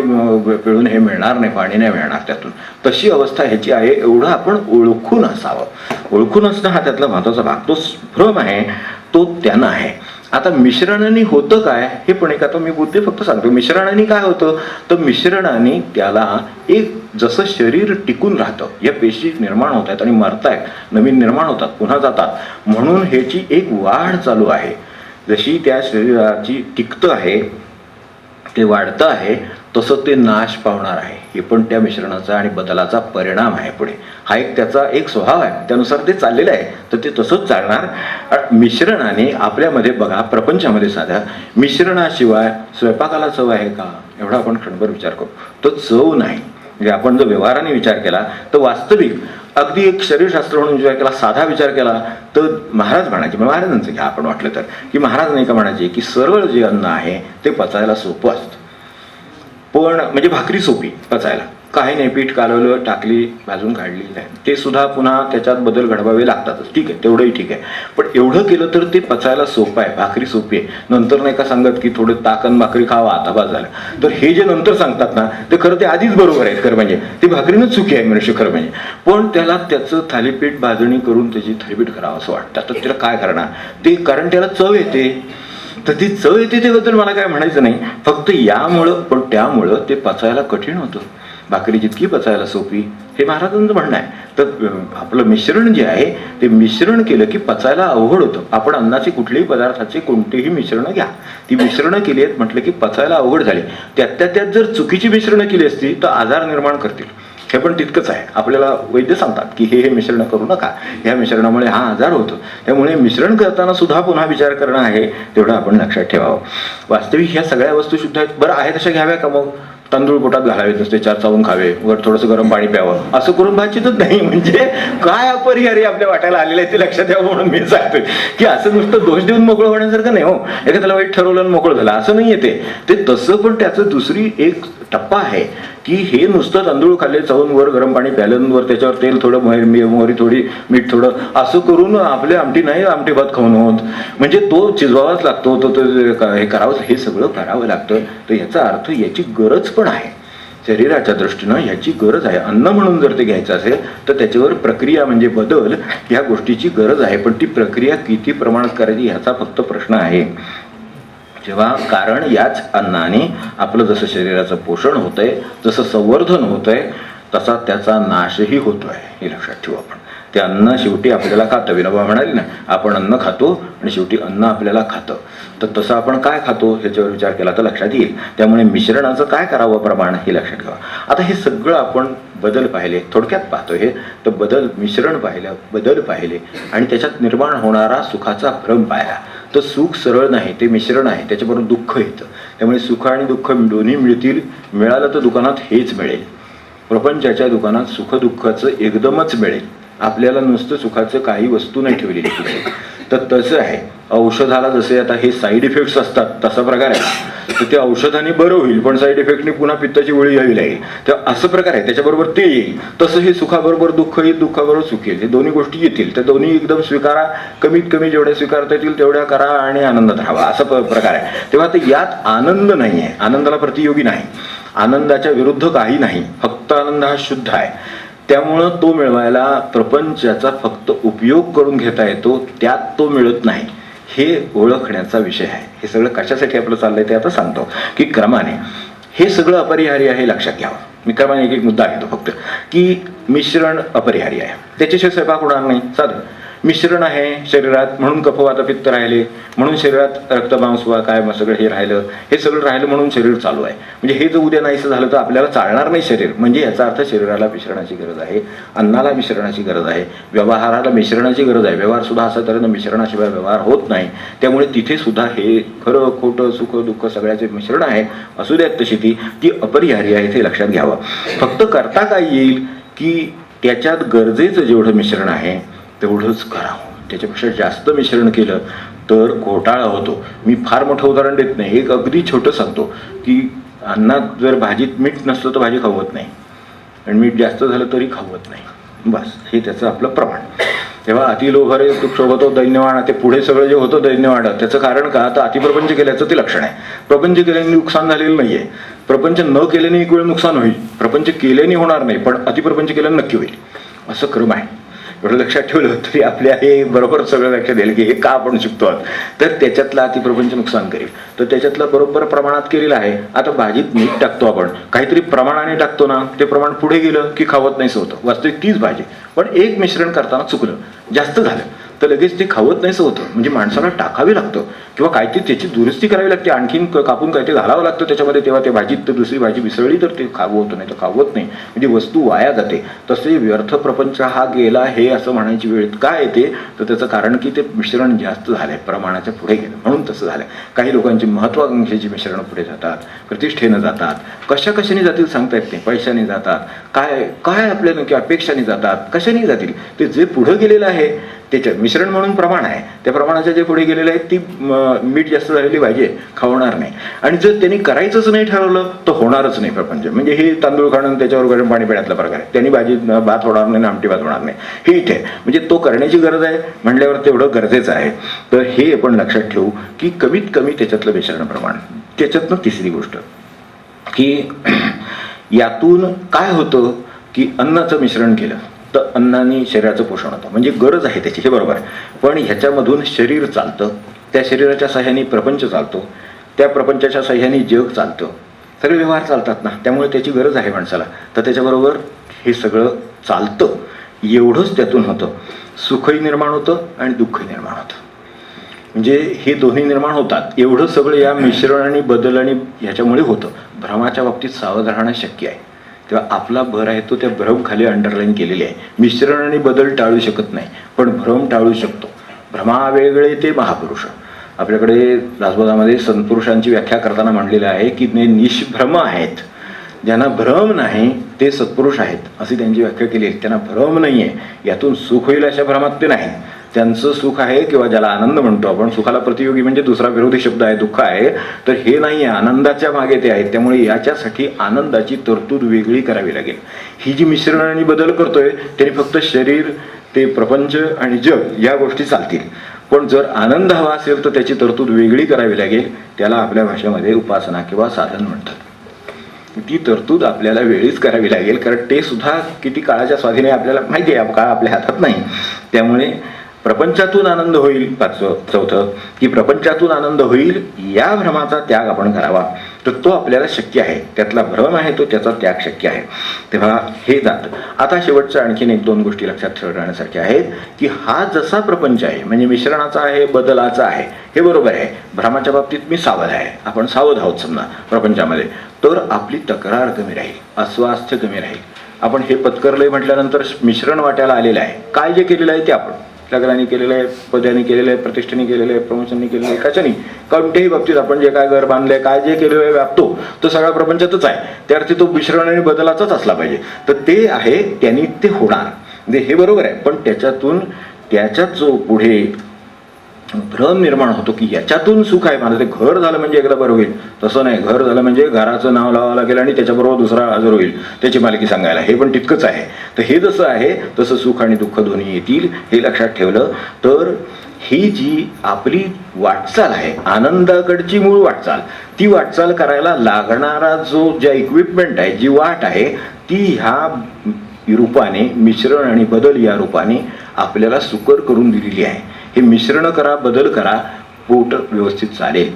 पिळून हे मिळणार नाही, पाणी नाही मिळणार त्यातून. तशी अवस्था ह्याची आहे. एवढं आपण ओळखून असावं. ओळखून असणं हा त्यातला महत्त्वाचा भाग. तो भ्रम आहे तो त्यानं आहे. आता मिश्रणाने होतं काय हे पण एक, आता मी बुद्धी फक्त सांगतो. मिश्रणाने काय होतं, तर मिश्रणाने त्याला एक जसं शरीर टिकून राहतं, या पेशी निर्माण होत आहेत आणि मरतायत, नवीन निर्माण होतात, पुन्हा जातात, म्हणून ह्याची एक वाढ चालू आहे. जशी त्या शरीराची टिकतं आहे, ते वाढतं आहे, तसं ते नाश पावणार आहे. हे पण त्या मिश्रणाचा आणि बदलाचा परिणाम आहे पुढे. हा एक त्याचा एक स्वभाव आहे, त्यानुसार ते चाललेलं आहे. तर ते तसंच चालणार. मिश्रणाने आपल्यामध्ये बघा, प्रपंचामध्ये साध्या मिश्रणाशिवाय स्वयंपाकाला चव आहे का, एवढा आपण क्षणभर विचार करू. तो चव नाही. म्हणजे आपण जर व्यवहाराने विचार केला तर वास्तविक अगदी एक शरीरशास्त्र म्हणून विचार केला, साधा विचार केला, तर महाराज म्हणायचे, महाराजांचं घ्या आपण वाटलं तर, की महाराज नाही का म्हणायचे की सरळ जे अन्न आहे ते पचायला सोपं असतं, पण म्हणजे भाकरी सोपी पचायला, काही नाही, पीठ कालवलं, टाकली, भाजून काढली, काय ते सुद्धा पुन्हा त्याच्यात बदल घडवावे लागतातच, ठीक आहे, तेवढंही ठीक आहे. पण एवढं केलं तर ते पचायला सोपं आहे, भाकरी सोपी आहे. नंतर नाही का सांगत की थोडं ताकन भाकरी खावा, आता बस झालं. तर हे जे नंतर सांगतात ना, ते खरं ते आधीच बरोबर आहेत खरं म्हणजे, ती भाकरीनंच चुकी आहे मनुष्य खरं म्हणजे. पण त्याला त्याचं थालीपीठ भाजणी करून त्याची थालीपीठ करावं असं वाटतं. तर त्याला काय करणार ते, कारण त्याला चव येते, तर ती चव येते त्याबद्दल मला काय म्हणायचं नाही. फक्त यामुळं पण त्यामुळं ते पचायला कठीण होतं. भाकरी जितकी पचायला सोपी, हे महाराजांचं म्हणणं आहे. तर आपलं मिश्रण जे आहे ते मिश्रण केलं की पचायला अवघड होतं. आपण अन्नाचे कुठल्याही पदार्थाचे कोणतेही मिश्रणं घ्या, ती मिश्रणं केली आहेत म्हटलं की पचायला अवघड झाली. त्यात जर चुकीची मिश्रणं केली असती तर आजार निर्माण करतील. हे पण तितकंच आहे. आपल्याला वैद्य सांगतात की हे मिश्रण करू नका, ह्या मिश्रणामुळे हा आजार होतो. त्यामुळे मिश्रण करताना सुद्धा पुन्हा विचार करणं आहे, तेवढं आपण लक्षात ठेवावं. वास्तविक ह्या सगळ्या वस्तू शुद्ध आहेत, बरं आहे तशा घ्याव्या का मग? तांदूळ पोटात घालावे नसते, 4 चावून खावे, वर थोडंसं गरम पाणी प्यावं, असं करून भाजीतच नाही. म्हणजे काय अपरिहार्य आपल्या वाट्याला आलेलं आहे ते लक्षात यावं म्हणून मी सांगतोय की असं नुसतं दोष देऊन मोकळं होण्यासारखं नाही हो. एखाद्याला वाईट ठरवलं आणि मोकळं झालं असं नाही येते ते तसं. पण त्याचं दुसरी एक टप्पा आहे की हे नुसतं तांदूळ खाल्ले, चावून वर गरम पाणी प्यालं, वर त्याच्यावर तेल थोडं, मोहरी थोडी, मीठ थोडं, असं करून आपले आमटी नाही, आमटी भात खाऊन होत. म्हणजे तो शिजवावाच लागतो, तो हे करावंच, हे सगळं करावं लागतं. तर याचा अर्थ याची गरज पण आहे, शरीराच्या दृष्टीनं याची गरज आहे. अन्न म्हणून जर ते घ्यायचं असेल तर त्याच्यावर प्रक्रिया म्हणजे बदल या गोष्टीची गरज आहे. पण ती प्रक्रिया किती प्रमाणात करायची ह्याचा फक्त प्रश्न आहे. जेव्हा कारण याच अन्नाने आपलं जसं शरीराचं पोषण होतंय, जसं संवर्धन होतंय, तसा त्याचा नाशही होतोय, हे लक्षात ठेवू आपण. ते अन्न शेवटी आपल्याला खातं. विनोबा म्हणाले ना, आपण अन्न खातो आणि शेवटी अन्न आपल्याला खातं. तर तसं आपण काय खातो ह्याच्यावर विचार केला तर लक्षात येईल. त्यामुळे मिश्रणाचं काय करावं प्रमाण हे लक्षात ठेवा. आता हे सगळं आपण बदल पाहिले, थोडक्यात पाहतो हे, तर बदल मिश्रण पाहिलं, बदल पाहिले आणि त्याच्यात निर्माण होणारा सुखाचा भ्रम पाहिला. तर सुख सरळ नाही, ते मिश्रण आहे, त्याच्याबरोबर दुःख येतं. त्यामुळे सुख आणि दुःख दोन्ही मिळतील. मिळालं तर दुकानात हेच मिळेल. प्रपंचाच्या दुकानात सुख दुःखाचं एकदमच मिळेल. आपल्याला नुसतं सुखाचं काही वस्तू नाही ठेवलेली तिथे. तर तसं आहे औषधाला जसे आता हे साईड इफेक्ट्स असतात तसा प्रकार आहे. तर ते औषधाने बरं होईल पण साईड इफेक्टने पुन्हा पित्ताची गोळी घ्यावी लागेल. तर असं प्रकार आहे, त्याच्याबरोबर ते येईल. तसं हे सुखाबरोबर दुःख येईल, दुःखाबरोबर सुख येईल. हे दोन्ही गोष्टी येतील. त्या दोन्ही एकदम स्वीकारा, कमीत कमी जेवढ्या स्वीकारता येतील तेवढ्या करा आणि आनंदात राहावा, असा प्रकार आहे. तेव्हा ते यात आनंद नाही आहे, आनंदाला प्रतियोगी नाही, आनंदाच्या विरुद्ध काही नाही, फक्त आनंद हा शुद्ध आहे. त्यामुळं तो मिळवायला प्रपंचाचा फक्त उपयोग करून घेता येतो, त्यात तो मिळत नाही, हे ओळखण्याचा विषय आहे. हे सगळं कशासाठी आपलं चाललंय ते आता सांगतो की क्रमाने हे सगळं अपरिहार्य आहे, लक्षात घ्यावं. मी क्रमाने एक एक मुद्दा घेतो फक्त की मिश्रण अपरिहार्य आहे, त्याच्याशिवाय स्वयंपाक होणार नाही. साधं मिश्रण आहे शरीरात म्हणून कफ वात पित्त राहिले, म्हणून शरीरात रक्त मांस काय सगळं हे राहिलं, हे सगळं राहिलं म्हणून शरीर चालू आहे. म्हणजे हे जर उद्या नाहीसं झालं तर आपल्याला चालणार नाही शरीर. म्हणजे याचा अर्थ शरीराला मिश्रणाची गरज आहे, अन्नाला मिश्रणाची गरज आहे, व्यवहाराला मिश्रणाची गरज आहे. व्यवहार सुद्धा असा तऱ्हेनं मिश्रणाशिवाय व्यवहार होत नाही. त्यामुळे तिथे सुद्धा हे खरं खोटं सुख दुःख सगळ्याचे मिश्रण आहे. असू द्यात तशी ती अपरिहार्य आहे, ते लक्षात घ्यावं. फक्त करता काय येईल की त्याच्यात गरजेचं जेवढं मिश्रण आहे तेवढंच करावं. त्याच्यापेक्षा जास्त मिश्रण केलं तर घोटाळा होतो. मी फार मोठं उदाहरण देत नाही, एक अगदी छोटं सांगतो की अन्नात जर भाजीत मीठ नसलं तर भाजी खावत नाही आणि मीठ जास्त झालं तरी खावत नाही, बस हे त्याचं आपलं प्रमाण. तेव्हा अतिलोभारे शोभतो दैन्यवाण, ते पुढे सगळं जे होतं दैन्यवाण, त्याचं कारण का तर अतिप्रपंच केल्याचं ते लक्षण आहे. प्रपंच केल्याने नुकसान झालेलं नाहीये, प्रपंच न केल्याने एक वेळ नुकसान होईल, प्रपंच केल्याने होणार नाही पण अतिप्रपंच केल्याने नक्की होईल, असं क्रम आहे. एवढं लक्षात ठेवलं तरी आपल्या हे बरोबर सगळं लक्षात येईल की हे का आपण शिकतो आहोत. तर त्याच्यातला अतिप्रपंच नुकसान करेल, तर त्याच्यातला बरोबर प्रमाणात केलेलं आहे. आता भाजीत मीठ टाकतो आपण, काहीतरी प्रमाणाने टाकतो ना, ते प्रमाण पुढे गेलं की खावत नाहीसं होतं. वास्तविक तीच भाजी, पण एक मिश्रण करताना चुकलं, जास्त झालं तर लगेच ते खावत नाहीसं होतं. म्हणजे माणसाला टाकावी लागतं किंवा काहीतरी त्याची दुरुस्ती करावी लागते, आणखीन कापून काहीतरी घालावं लागतं त्याच्यामध्ये, तेव्हा त्या भाजीत तर दुसरी भाजी मिसळली तर ते खावं होतं, नाही तर खावत नाही. म्हणजे वस्तू वाया जाते. तसे व्यर्थ प्रपंच हा गेला हे असं म्हणायची वेळ काय येते तर त्याचं कारण की ते मिश्रण जास्त झालंय, प्रमाणाच्या पुढे गेलं म्हणून तसं झालं. काही लोकांची महत्वाकांक्षेची मिश्रणं पुढे जातात, प्रतिष्ठेनं जातात, कशाने जातील सांगता येत नाही, पैशाने जातात, काय काय आपल्या की अपेक्षाने जातात, कशाने जातील. ते जे पुढं गेलेलं आहे त्याच्यात मिश्रण म्हणून प्रमाण आहे, त्या प्रमाणाच्या जे पुढे गेलेले आहेत ती मीठ जास्त झालेली भाजी खावणार नाही. आणि जर त्यांनी करायचंच नाही ठरवलं तर होणारच नाही प्रपंच. म्हणजे हे तांदूळ खाणं त्याच्यावर गरम पाणी पिण्यातला प्रकार आहे. त्यांनी भाजी भात होणार नाही, आमटी भात होणार नाही. हे इथे म्हणजे तो करण्याची गरज आहे म्हणल्यावर तेवढं गरजेचं आहे. तर हे आपण लक्षात ठेवू की कमीत कमी त्याच्यातलं मिश्रण प्रमाण. त्याच्यातनं तिसरी गोष्ट की यातून काय होतं की अन्नाचं मिश्रण केलं तर अन्नाने शरीराचं पोषण होतं, म्हणजे गरज आहे त्याची, हे बरोबर आहे. पण ह्याच्यामधून शरीर चालतं, त्या शरीराच्या साह्याने प्रपंच चालतो, त्या प्रपंचाच्या साह्याने जग चालतं, सगळे व्यवहार चालतात ना. त्यामुळे त्याची गरज आहे माणसाला. तर त्याच्याबरोबर हे सगळं चालतं, एवढंच त्यातून होतं. सुखही निर्माण होतं आणि दुःखही निर्माण होतं. म्हणजे हे दोन्ही निर्माण होतात. एवढं सगळं या मिश्रण आणि बदल आणि ह्याच्यामुळे होतं. भ्रमाच्या बाबतीत सावध राहणं शक्य आहे. तेव्हा आपला भर आहे तो त्या भ्रम खाली अंडरलाईन केलेली आहे. मिश्रण आणि बदल टाळू शकत नाही, पण भ्रम टाळू शकतो. भ्रमा वेगळे ते महापुरुष. आपल्याकडे राजबोधामध्ये संतपुरुषांची व्याख्या करताना म्हणलेलं आहे की निष्भ्रम आहेत, ज्यांना भ्रम नाही ते सत्पुरुष आहेत, अशी त्यांची व्याख्या केली आहे. त्यांना भ्रम नाही आहे, यातून सुख होईल अशा भ्रमात ते नाही. त्यांचं सुख आहे किंवा ज्याला आनंद म्हणतो आपण, सुखाला प्रतियोगी म्हणजे दुसरा विरोधी शब्द आहे दुःख आहे, तर हे नाही आहे, आनंदाच्या मागे ते आहेत. त्यामुळे याच्यासाठी आनंदाची तरतूद वेगळी करावी लागेल. ही जी मिश्रण आणि बदल करतोय त्याने फक्त शरीर, ते प्रपंच आणि जग या गोष्टी चालतील. पण जर आनंद हवा असेल तर त्याची तरतूद वेगळी करावी लागेल. त्याला आपल्या भाषेमध्ये उपासना किंवा साधन म्हणतात. ती तरतूद आपल्याला वेळीच करावी लागेल, कारण ते सुद्धा किती काळाच्या स्वाधीने आपल्याला माहिती आहे, काळ आपल्या हातात नाही. त्यामुळे प्रपंचातून आनंद होईल. चौथं की प्रपंचातून आनंद होईल या भ्रमाचा त्याग आपण करावा, तर तो आपल्याला शक्य आहे. त्यातला भ्रम आहे तो, त्याचा त्याग शक्य आहे. तेव्हा हे जातं. आता शेवटचं आणखीन एक दोन गोष्टी लक्षात ठेवण्यासारख्या आहेत की हा जसा प्रपंच आहे म्हणजे मिश्रणाचा आहे, बदलाचा आहे, हे बरोबर आहे. भ्रमाच्या बाबतीत मी सावध आहे, आपण सावध आहोत समजा प्रपंचामध्ये, तर आपली तक्रार कमी राहील, अस्वास्थ्य कमी राहील. आपण हे पत्करलंय म्हटल्यानंतर मिश्रण वाट्याला आलेलं आहे. काय जे केलेलं आहे ते आपण लग्नाने केलेलं आहे, पदाने केलेलं आहे, प्रतिष्ठेने केलेलं आहे, प्रमोशनने केलेलं आहे, कशाने कोणत्याही बाबतीत आपण जे काय घर बांधलंय, काय जे केलेलं आहे व्यापतो तो सगळा प्रपंचातच आहे. त्या अर्थी तो मिश्रण आणि बदलाचाच असला पाहिजे. तर ते आहे, त्यांनी ते होणार, म्हणजे हे बरोबर आहे. पण त्याच्यात जो पुढे भ्रम निर्माण होतो की याच्यातून सुख आहे, माझं ते घर झालं म्हणजे एकदा बरं होईल, तसं नाही. घर झालं म्हणजे घराचं नाव लावावं लागेल आणि त्याच्याबरोबर दुसरा हजर होईल त्याची मालकी सांगायला, हे पण तितकंच आहे. तर हे जसं आहे तसं सुख आणि दुःख दोन्ही येतील, हे लक्षात ठेवलं तर ही जी आपली वाटचाल आहे, आनंदाकडची मूळ वाटचाल, ती वाटचाल करायला लागणारा ज्या इक्विपमेंट आहे, जी वाट आहे, ती ह्या रूपाने मिश्रण आणि बदल या रूपाने आपल्याला सुकर करून दिलेली आहे. हे मिश्रण करा, बदल करा, पोट व्यवस्थित चालेल,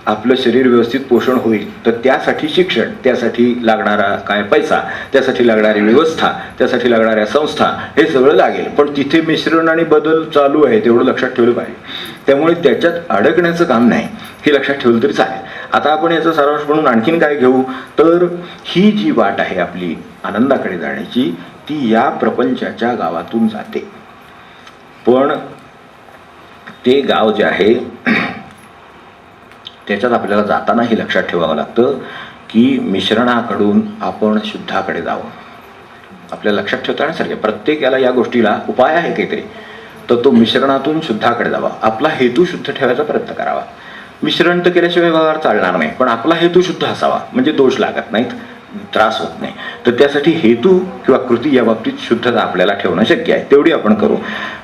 आपलं शरीर व्यवस्थित पोषण होईल. तर त्यासाठी शिक्षण, त्यासाठी लागणारा काय पैसा, त्यासाठी लागणारी व्यवस्था, त्यासाठी लागणाऱ्या संस्था, हे सगळं लागेल. पण तिथे मिश्रण आणि बदल चालू आहे तेवढं लक्षात ठेवलं पाहिजे. त्यामुळे त्याच्यात अडकण्याचं काम नाही, हे लक्षात ठेवलं तरी चालेल. आता आपण याचा सारांश म्हणून आणखीन काय घेऊ, तर ही जी वाट आहे आपली आनंदाकडे जाण्याची, ती या प्रपंचाच्या गावातून जाते. पण ते गाव जे आहे त्याच्यात आपल्याला जाताना हे लक्षात ठेवावं लागतं की मिश्रणाकडून आपण शुद्धाकडे जावं. आपल्याला लक्षात ठेवता येण्यासारखे प्रत्येकाला या गोष्टीला उपाय आहे काहीतरी, तर तो मिश्रणातून शुद्धाकडे जावा. आपला हेतू शुद्ध ठेवायचा प्रयत्न करावा. मिश्रण तर केल्याशिवाय व्यवहार चालणार नाही, पण आपला हेतू शुद्ध असावा, म्हणजे दोष लागत नाहीत, त्रास होत नाही. तर त्यासाठी हेतू किंवा कृती या बाबतीत शुद्धता आपल्याला ठेवणं शक्य आहे, तेवढी आपण करू.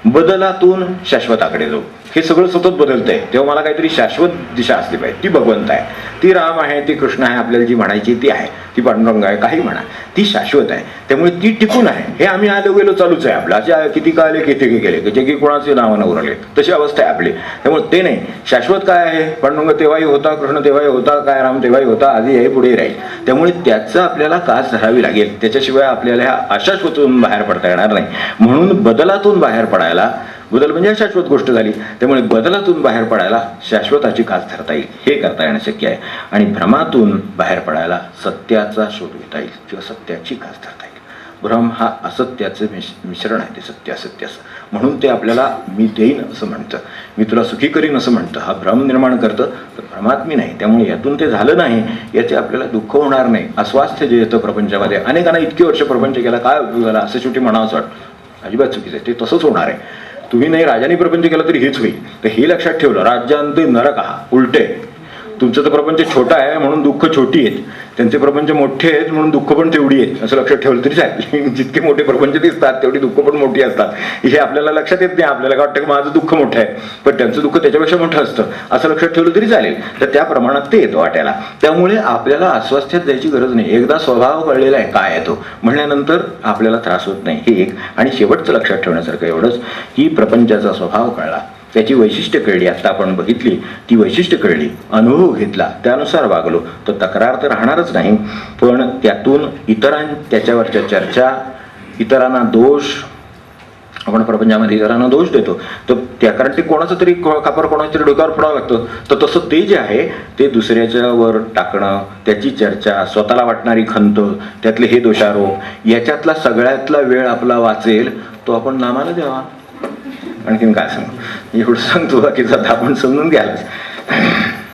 बदलातून शाश्वताकडे जाऊ. हे सगळं सतत बदलतंय, तेव्हा मला काहीतरी शाश्वत दिशा असली पाहिजे. ती भगवंत आहे, ती राम आहे, ती कृष्ण आहे, आपल्याला जी म्हणायची ती आहे, ती पांडुरंग आहे, काही म्हणा, ती शाश्वत आहे. त्यामुळे ती टिकून आहे. हे आम्ही आलो गेलो चालूच आहे आपलं, असे किती काले किती गेले, जे की कोणाचे नावं उरले, तशी अवस्था आहे आपली. त्यामुळे ते नाही. शाश्वत काय आहे, पांडुरंग तेव्हाही होता, कृष्ण तेव्हाही होता, काय राम तेव्हाही होता, आधी आहे पुढे राहील. त्यामुळे त्याचं आपल्याला कास धरावी लागेल. त्याच्याशिवाय आपल्याला ह्या अशाश्वतून बाहेर पडता येणार नाही. म्हणून बदलातून बाहेर पडायला, बदल म्हणजे अशाश्वत गोष्ट झाली, त्यामुळे बदलातून बाहेर पडायला शाश्वताची कास धरता येईल, हे करता येणं शक्य आहे. आणि भ्रमातून बाहेर पडायला सत्याचा शोध घेता येईल किंवा सत्याची कास धरता येईल. भ्रम हा असत्याचं मिश्रण आहे, ते सत्य असत्याचं. म्हणून ते आपल्याला मी देईन असं म्हणतं, मी तुला सुखी करीन असं म्हणतं. हा भ्रम निर्माण करतं, तर भ्रमात मी नाही. त्यामुळे यातून ते झालं नाही याचे आपल्याला दुःख होणार नाही. अस्वास्थ्य जे येतं प्रपंचामध्ये, अनेकांना इतके वर्ष प्रपंच केला, काय उपयोग झाला असं शेवटी म्हणावंच वाटतं, अजिबात चुकीचं आहे. ते तसंच होणार आहे. तुम्ही नाही राजाने प्रपंच केला तरी हेच होईल. तर हे लक्षात ठेवलं, राज्यांते नरक हा उलटे. तुमचं तर प्रपंच छोटा आहे म्हणून दुःख छोटी आहेत, त्यांचे प्रपंच मोठे आहेत म्हणून दुःख पण तेवढी आहेत, असं लक्षात ठेवलं तरी चालेल. जितके मोठे प्रपंच दिसतात तेवढी दुःख पण मोठी असतात. हे आपल्याला लक्षात येत नाही. आपल्याला काय वाटतं की माझं दुःख मोठं आहे, पण त्यांचं दुःख त्याच्यापेक्षा मोठं असतं, असं लक्षात ठेवलं तरी चालेल. तर त्या प्रमाणात ते येतं वाट्याला. त्यामुळे आपल्याला अस्वस्थ्यात जायची गरज नाही. एकदा स्वभाव कळलेला आहे काय आहे तो म्हणल्यानंतर आपल्याला त्रास होत नाही. हे एक. आणि शेवटचं लक्षात ठेवण्यासारखं एवढंच की प्रपंचाचा स्वभाव कळला, त्याची वैशिष्ट्य कळली, आत्ता आपण बघितली ती वैशिष्ट्य कळली, अनुभव घेतला, त्यानुसार वागलो तर तक्रार तर राहणारच नाही. पण त्यातून त्याच्यावरच्या चर्चा, इतरांना दोष, आपण प्रपंचामध्ये इतरांना दोष देतो तर त्या कारण ते कोणाचं तरी खापर कोणाच्या तरी डोक्यावर फोडावं लागतं. तर तसं ते जे आहे ते दुसऱ्याच्या वर टाकणं, त्याची चर्चा, स्वतःला वाटणारी खंत, त्यातले हे दोषारोप, याच्यातला सगळ्यातला वेळ आपला वाचेल तो आपण नामाला द्यावा. आणखीन काय सांगू, एवढं सांगतो बाकीचं आता आपण समजून घ्यायलाच.